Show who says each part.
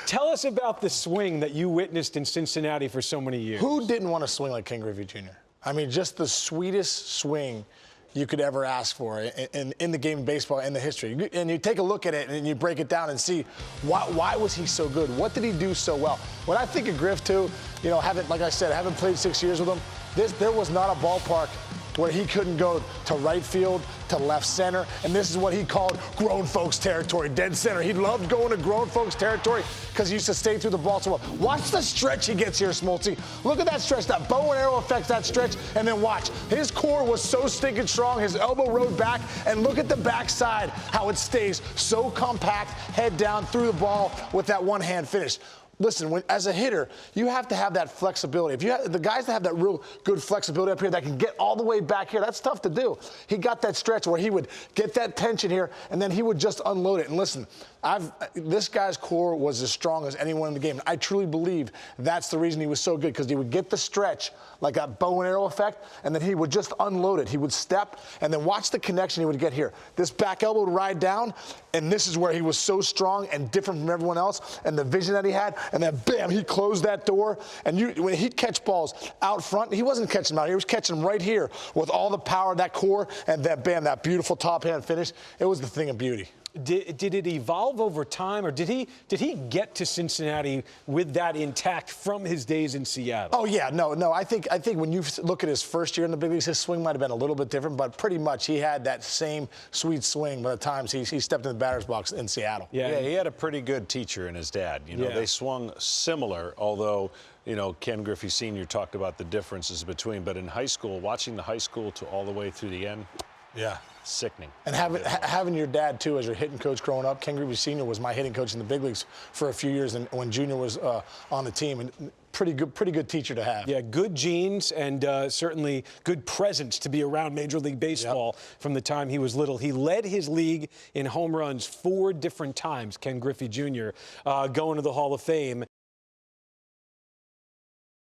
Speaker 1: Tell us about the swing that you witnessed in Cincinnati for so many years.
Speaker 2: Who didn't want to swing like Ken Griffey Jr.? I mean, just the sweetest swing you could ever ask for in the game of baseball, in the history. And you take a look at it and you break it down and see why was he so good? What did he do so well? When I think of Griff, too, you know, like I said, having played 6 years with him, there was not a ballpark where he couldn't go to right field, to left center, and this is what he called grown folks territory, dead center. He loved going to grown folks territory because he used to stay through the ball so well. Watch the stretch he gets here, Smoltzy. Look at that stretch. That bow and arrow affects that stretch, and then watch. His core was so stinking strong, his elbow rode back, and look at the backside, how it stays so compact, head down through the ball with that one-hand finish. Listen, as a hitter, you have to have that flexibility. If you have the guys that have that real good flexibility up here that can get all the way back here, that's tough to do. He got that stretch where he would get that tension here, and then he would just unload it. And listen, this guy's core was as strong as anyone in the game. I truly believe that's the reason he was so good, because he would get the stretch like that bow and arrow effect, and then he would just unload it. He would step, and then watch the connection he would get here. This back elbow would ride down, and this is where he was so strong and different from everyone else, and the vision that he had. And then, bam, he closed that door. And when he'd catch balls out front, he wasn't catching them out here. He was catching them right here with all the power of that core, and that, bam, that beautiful top-hand finish. It was the thing of beauty.
Speaker 1: Did it evolve over time, or did he get to Cincinnati with that intact from his days in Seattle?
Speaker 2: Oh yeah, no. I think when you look at his first year in the big leagues, his swing might have been a little bit different, but pretty much he had that same sweet swing by the times he stepped in the batter's box in Seattle.
Speaker 3: Yeah, he had a pretty good teacher in his dad. You know, they swung similar, although, you know, Ken Griffey Sr. talked about the differences between. But in high school, watching the high school to all the way through the end.
Speaker 2: Yeah.
Speaker 3: Sickening.
Speaker 2: And having your dad, too, as your hitting coach growing up. Ken Griffey Sr. was my hitting coach in the big leagues for a few years, and when Junior was on the team. And pretty good teacher to have.
Speaker 1: Yeah, good genes and certainly good presence to be around Major League Baseball from the time he was little. He led his league in home runs 4 different times, Ken Griffey Jr., going to the Hall of Fame.